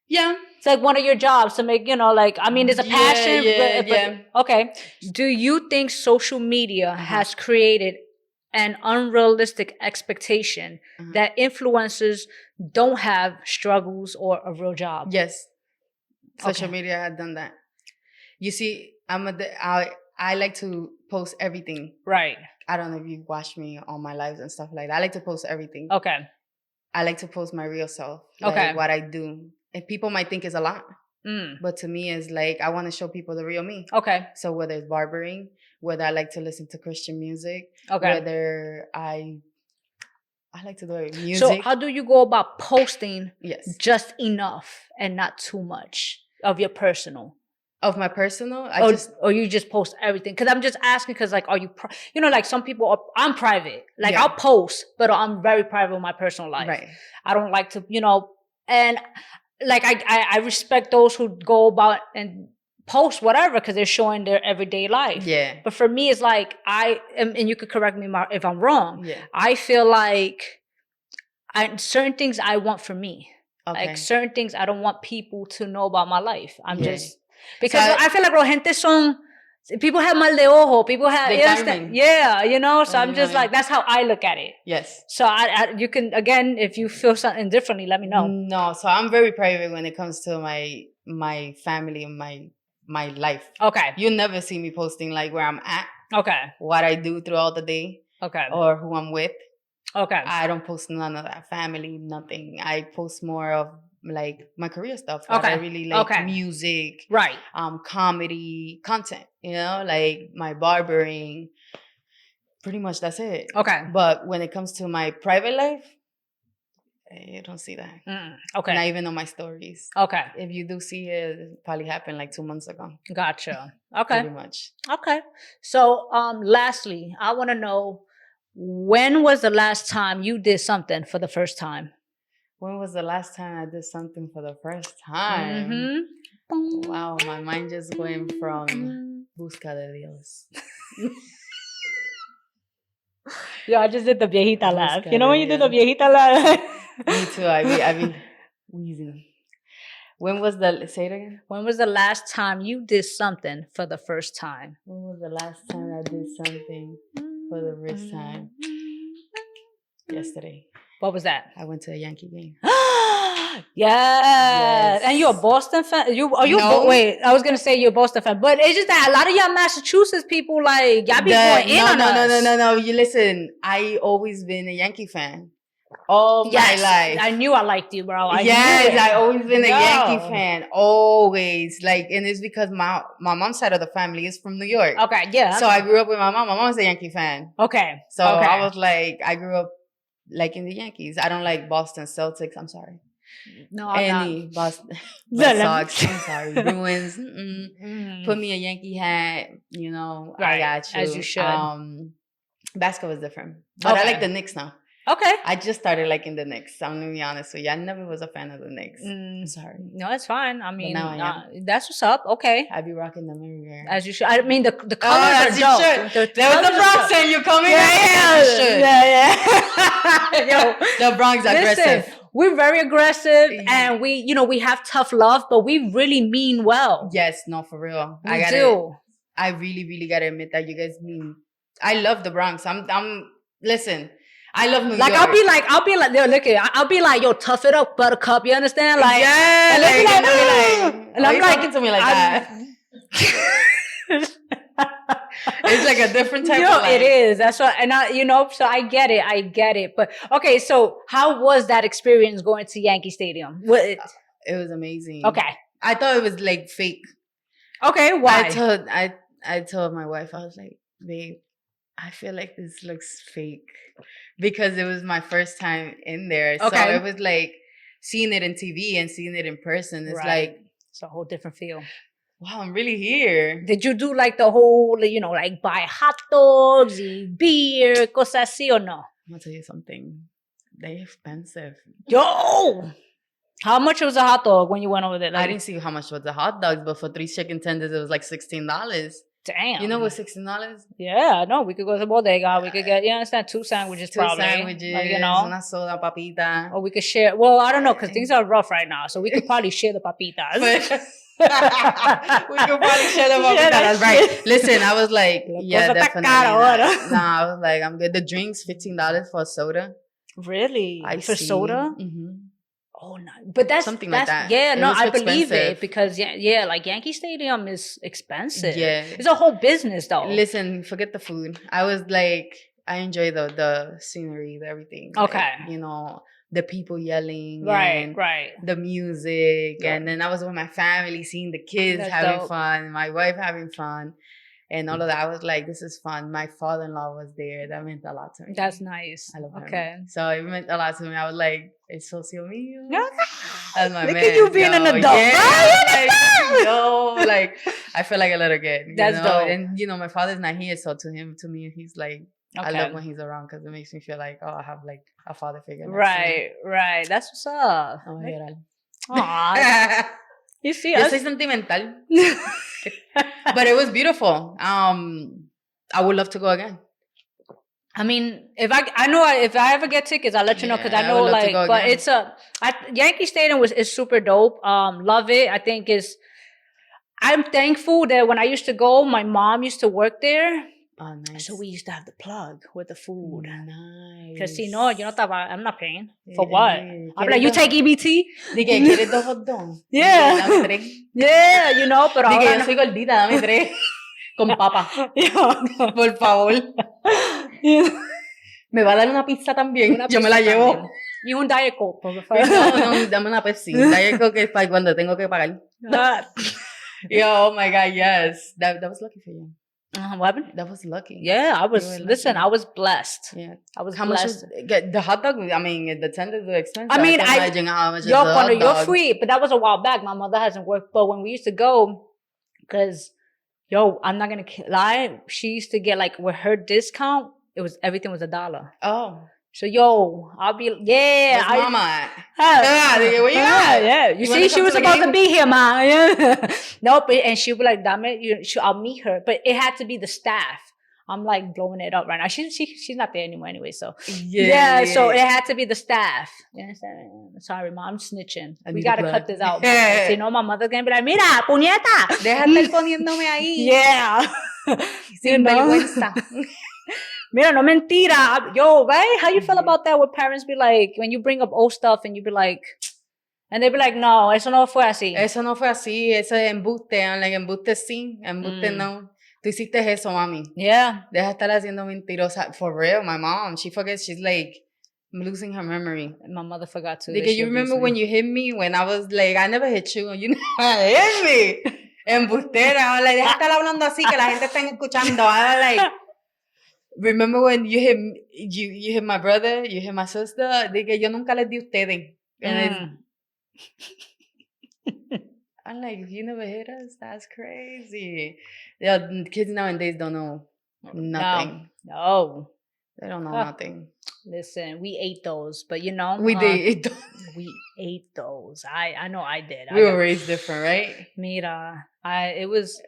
Yeah. It's like one of your jobs to make, like, I mean, it's a passion. Yeah. Okay. Do you think social media has created an unrealistic expectation that influencers don't have struggles or a real job? Yes. Social media had done that. You see, I like to post everything. Right. I don't know if you've watched me on my lives and stuff like that. I like to post everything. Okay. I like to post my real self. Like what I do. And people might think it's a lot. But to me, it's like, I want to show people the real me. Okay. So whether it's barbering, whether I like to listen to Christian music, whether I like to do music. So how do you go about posting just enough and not too much of your personal? Of my personal? Or you just post everything? Because I'm just asking because, like, are you, like some people are, I'm private. Like, I'll post, but I'm very private with my personal life. Right. I don't like to, and like, I respect those who go about and post whatever because they're showing their everyday life. Yeah. But for me, it's like, and you could correct me if I'm wrong. Yeah. I feel like certain things I want for me. Okay. Like, certain things I don't want people to know about my life. I'm just... Because I feel like la gente son, people have mal de ojo, people have, so I'm just like, that's how I look at it. Yes. So you can, again, if you feel something differently, let me know. No, so I'm very private when it comes to my family and my life. Okay. You never see me posting like where I'm at. Okay. What I do throughout the day. Okay. Or who I'm with. Okay. I don't post none of that. Family, nothing. I post more of like my career stuff. Okay. I really like music, right? Comedy, content. Like my barbering. Pretty much that's it. Okay. But when it comes to my private life, I don't see that. Okay. Not even on my stories. Okay. If you do see it, it probably happened like 2 months ago. Gotcha. Okay. Pretty much. Okay. So, lastly, I want to know, when was the last time you did something for the first time? When was the last time I did something for the first time? Wow, my mind just went from Busca de Dios. Yo, I just did the viejita laugh. You know when you do the viejita laugh? Me too. I be wheezing. Say it again? When was the last time you did something for the first time? When was the last time I did something for the first time? Yesterday. What was that? I went to a Yankee game. Yes. And you're a Boston fan? Wait, I was going to say you're a Boston fan. But it's just that a lot of y'all Massachusetts people, like, y'all be going in on us. No. You listen, I always been a Yankee fan. All my life. I knew I liked you, bro. I always been a Yankee fan. Always. Like, and it's because my mom's side of the family is from New York. Okay, yeah. So I grew up with my mom. My mom's a Yankee fan. Okay. So I was like, I grew up liking the Yankees. I don't like Boston Celtics. I'm sorry. No, I'm not. Boston Red Sox. I'm sorry. Bruins. Put me a Yankee hat. I got you. As you should. Basketball is different. But I like the Knicks now. Okay. I just started liking the Knicks. I'm going to be honest with you. I never was a fan of the Knicks. I'm sorry. No, it's fine. I mean, that's what's up. Okay. I be rocking them everywhere. As you should. I mean, the colors are dope. There was the Bronx and you coming Yeah. Yo, the Bronx aggressive. We're very aggressive and we have tough love, but we really mean well. Yes, no, for real. We do. I really, really gotta admit that you guys mean. I love the Bronx. Listen, I love New York. I'll be like, yo, look at, I'll be like, yo, tough it up, buttercup. You understand? Like, yeah, and I'm talking to me like that. It's like a different type of life. It is. That's what, and so I get it. But okay, so how was that experience going to Yankee Stadium? It was amazing. Okay. I thought it was like fake. Okay, why? I told my wife, I was like, babe, I feel like this looks fake because it was my first time in there. Okay. So it was like seeing it in TV and seeing it in person. It's like, it's a whole different feel. Wow, I'm really here. Did you do like the whole, like buy hot dogs, beer, cosas así or no? I'm going to tell you something. They're expensive. Yo! How much was a hot dog when you went over there? I didn't see how much was the hot dogs, but for 3 chicken tenders, it was like $16. Damn. You know what $16? Yeah, no, we could go to bodega. We could get, you understand, 2 sandwiches Two probably. sandwiches, like, you know, una soda, papita. or we could share. Well, I don't know because things are rough right now, so we could probably share the papitas. We could probably share the papita. That's right. Listen, I was like, yeah, definitely. Nah, I was like, I'm good. The drinks, $15 for a soda. Really? I For see. soda? Mm-hmm. Oh no, but that's something that's, like that. Yeah, It no, was I believe expensive. it because yeah, like Yankee Stadium is expensive. Yeah, it's a whole business though. Listen, forget the food. I was like, I enjoy the scenery, everything. Okay, like, you know, the people yelling, right, the music, and then I was with my family, seeing the kids having fun, my wife having fun. And all of that, I was like, this is fun. My father-in-law was there. That meant a lot to me. That's nice. I love him. Okay. So it meant a lot to me. I was like, it's socio mío. That's my Look man. At you being an adult. Yeah, like I feel like a little kid. That's dope. And, my father's not here. So to me, he's like, I love when he's around because it makes me feel like, I have like a father figure. Right. That's what's up. Oh, like, Aww. You see, yo soy sentimental. But it was beautiful. I would love to go again. I mean, if I ever get tickets, I'll let you know because I know like, but it's Yankee Stadium is super dope. Love it. I think I'm thankful that when I used to go, my mom used to work there. Oh, nice. So we used to have the plug with the food. Nice. Because I'm not paying. For what? I'm like, you take EBT? Dije, ¿quieres 2 hot dogs? Yeah. Dame 3. Yeah, pero Dije, yo soy gordita, dame 3. Con papa. Por favor. ¿Me va a dar una pizza también? Yo me la llevo. Y un Diet Coke, por favor. No, dame una Pepsi. Diet Coke es para cuando tengo que pagar. Oh my God, yes. That was lucky for you. What happened? That was lucky. Yeah, I was. Listen, I was blessed. Yeah, I was how blessed. Much was the hot dog? I mean, the tenders were expensive. I mean, I imagine how much is the hot dog. You're free, but that was a while back. My mother hasn't worked, but when we used to go, because I'm not gonna lie, she used to get like with her discount, everything was $1. Oh. So I'll be Where's Mama at? Where you at? Yeah, you see, she was supposed to be here, ma. Yeah. No, but and she would be like, damn it, I'll meet her, but it had to be the staff. I'm like blowing it up right now. She's not there anymore anyway, so yeah. So it had to be the staff. You understand? Sorry, mom, I'm snitching. We gotta cut this out. Si no, my mother's gonna be like, mira, puñeta, deja de estar poniéndome ahí. Yeah. Sin vergüenza. Mira, no mentira. Right? How you feel about that? Where parents be like, when you bring up old stuff and you be like, and they be like, no, eso no fue así. Eso no fue así. Eso es embuste. I'm like, embuste sí, embuste no. Tú hiciste eso, mami. Yeah. Deja estar haciendo mentirosa. For real, my mom, she forgets. She's like, I'm losing her memory. My mother forgot to. Like, you remember when you hit me? When I was like, I never hit you. You never hit me. Embustera. I was like, deja estar hablando así que la gente está escuchando. I was like, remember when you hit my brother, you hit my sister? Dije, yo nunca les di ustedes. And I'm like, you never hit us? That's crazy. Yeah, kids nowadays don't know nothing. No. They don't know nothing. Listen, we ate those, but we did. We ate those. I know I did. We were raised different, right? Mira, it was.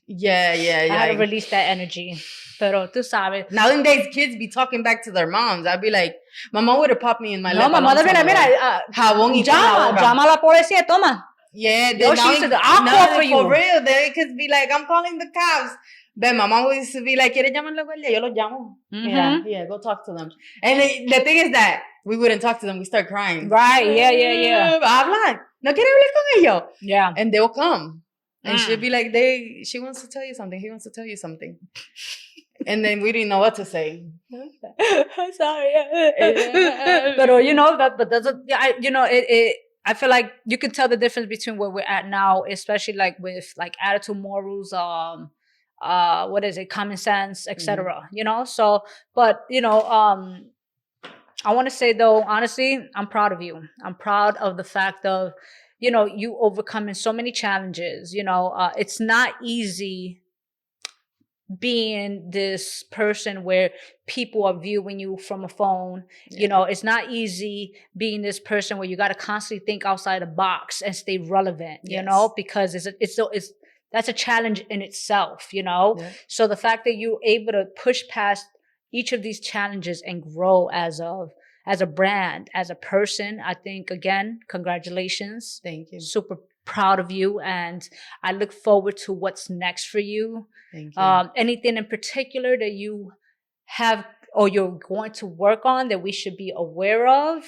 Yeah. I had to release that energy. Pero tú sabes. Nowadays, kids be talking back to their moms. I'd be like, my mom would have popped me in my lap. No, my mother be like, mira, jabón y llama a la policía, toma. Yeah, I'll call for you. For real, they could be like, I'm calling the cops. Then my mom used to be like, ¿quieres llamar a la guardia? Yo los llamo. Yeah, go talk to them. And the thing is that we wouldn't talk to them. We start crying. Right, yeah. Habla. ¿No quiere hablar con ellos? Yeah. And they'll come. And she'll be like, she wants to tell you something. He wants to tell you something. And then we didn't know what to say. I'm sorry. But that's I feel like you can tell the difference between where we're at now, especially like with like attitude, morals, what is it, common sense, etc. So, but I want to say though, honestly, I'm proud of you. I'm proud of the fact of you overcoming so many challenges. It's not easy being this person where people are viewing you from a phone. Yeah. You know, it's not easy being this person where you got to constantly think outside the box and stay relevant, you know, because it's that's a challenge in itself, you know. Yeah. So the fact that you're able to push past each of these challenges and grow as a brand, as a person, I think, again, congratulations. Thank you. Super proud of you, and I look forward to what's next for you. Thank you. Anything in particular that you have or you're going to work on that we should be aware of?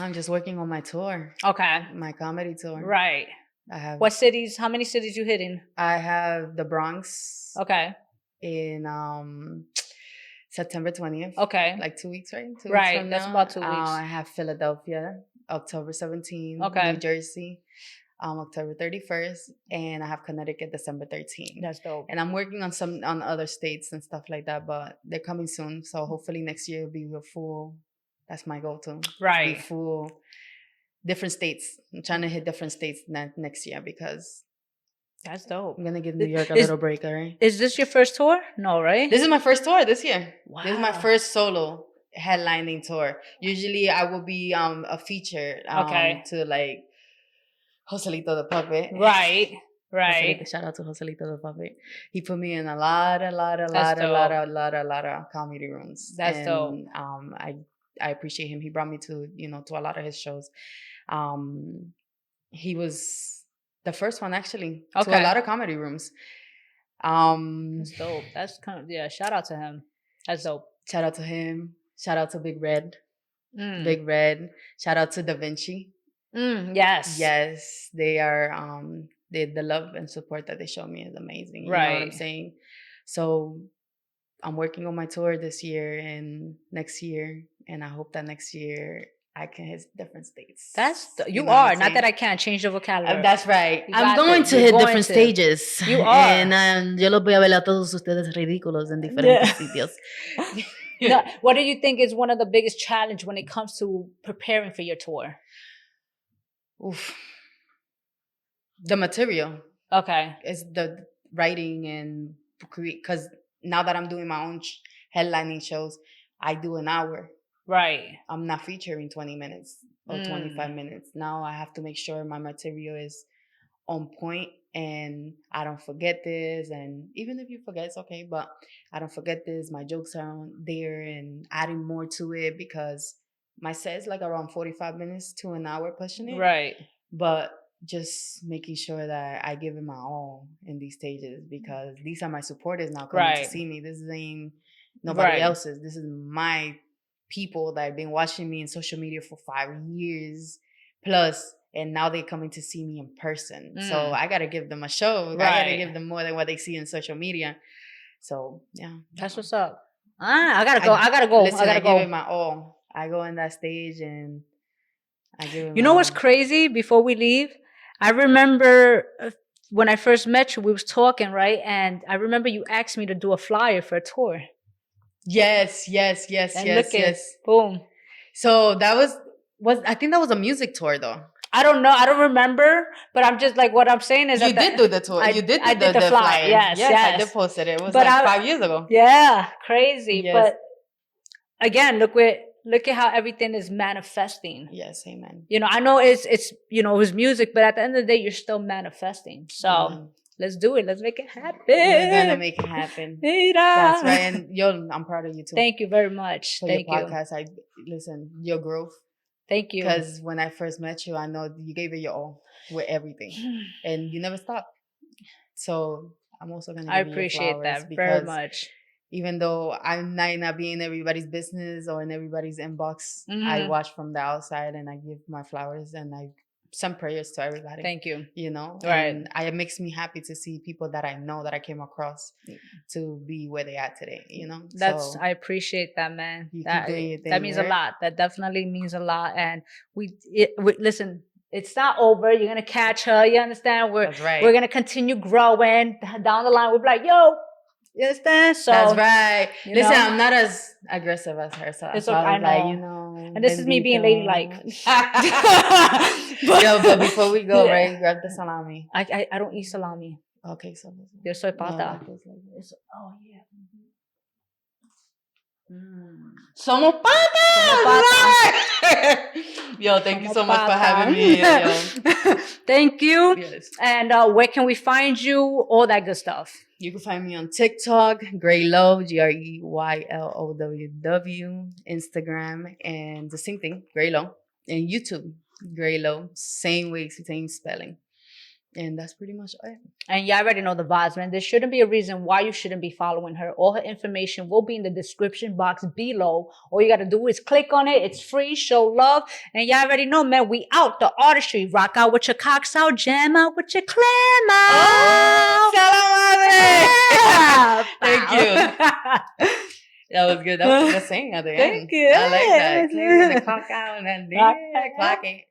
I'm just working on my tour. Okay. My comedy tour. Right. I have. What cities? How many cities you hitting? I have the Bronx. Okay. In September 20th. Okay. Like 2 weeks, right? 2 weeks Right. from That's now. about 2 weeks. I have Philadelphia, October 17th. Okay. New Jersey, October 31st, and I have Connecticut, December 13th. That's dope. And I'm working on other states and stuff like that, but they're coming soon. So hopefully next year will be a full. That's my goal too. Right. Be full. Different states. I'm trying to hit different states next year because that's dope. I'm gonna give New York a little break, all right? Is this your first tour? No, right? This is my first tour this year. Wow. This is my first solo headlining tour. Usually I will be a feature to like Joselito the Puppet. Right. Right. Joselito, shout out to Joselito the Puppet. He put me in a lot of comedy rooms. That's dope. I appreciate him. He brought me to a lot of his shows. He was the first one actually to a lot of comedy rooms. That's dope. That's kind of, shout out to him. That's dope. Shout out to him. Shout out to Big Red. Big Red. Shout out to Da Vinci. Yes. Yes. They are the love and support that they show me is amazing. You know what I'm saying? So I'm working on my tour this year and next year, and I hope that next year I can hit different states. You are. Not that I can't change the vocabulary. That's right. I'm going to hit different stages. You are. And yo los voy a ver a todos ustedes ridículos en diferentes sitios. No, what do you think is one of the biggest challenge when it comes to preparing for your tour? Oof. The material. Okay. It's the writing and create, because now that I'm doing my own headlining shows, I do an hour. Right. I'm not featuring 20 minutes or 25 minutes. Now I have to make sure my material is on point and I don't forget this. And even if you forget, it's okay, but I don't forget this. My jokes are there and adding more to it because my set is like around 45 minutes to an hour pushing it. Right. But just making sure that I give it my all in these stages because these are my supporters now coming to see me. This ain't nobody else's. This is my people that have been watching me in social media for 5 years plus, and now they're coming to see me in person. So I gotta give them a show. I gotta give them more than what they see in social media. So yeah, that's what's up. I gotta go. Listen, I give it my all. I go in that stage and I give it. You know what's crazy? Before we leave, I remember when I first met you, we was talking, right? And I remember you asked me to do a flyer for a tour. Yes. Boom. So that was I think that was a music tour though. I don't know. I don't remember, but I'm just like, what I'm saying is you did do the tour. You did do the flyer. Yes. I did post it. It was 5 years ago. Yeah, crazy. Yes. But again, look at how everything is manifesting. Yes, amen. I know it's it was music, but at the end of the day, you're still manifesting. So let's do it. Let's make it happen. We're gonna make it happen. That's right. And I'm proud of you too. Thank you very much. For Thank your podcast. Listen, your growth. Thank you. Because when I first met you, I know you gave it your all with everything, and you never stopped. So I'm also gonna. I appreciate that very much. Even though I might not be in everybody's business or in everybody's inbox, I watch from the outside and I give my flowers and I send prayers to everybody. Thank you. Right. And it makes me happy to see people that I know that I came across to be where they are today. I appreciate that, man. Keep doing your thing, that means a lot. That definitely means a lot. And listen. It's not over. You're gonna catch her. You understand? That's right. We're gonna continue growing down the line. We'll be like, yo. You understand? So that's right. Listen, I'm not as aggressive as her, so it's okay. I know. And this is me being ladylike. But before we go, right? Grab the salami. I don't eat salami. Okay, so Yo soy no, pata. like this, like this. Oh, yeah. Somos patas! Somos Yo, thank you Somos so much for pata. having me here, yo. Thank you. Yes. And where can we find you? All that good stuff. You can find me on TikTok, GreyLoww, GreyLoww, Instagram, and the same thing, GreyLoww, and YouTube, GreyLoww, same way, same spelling. And that's pretty much it. And you already know the vibes, man. There shouldn't be a reason why you shouldn't be following her. All her information will be in the description box below. All you got to do is click on it. It's free. Show love. And y'all already know, man, we out. The artistry. Rock out with your cocks out. Jam out with your clam out. Oh, thank you. you. That was good. That was a good saying at the end. Thank you. I like that. Cleaning the cock out and then clock it.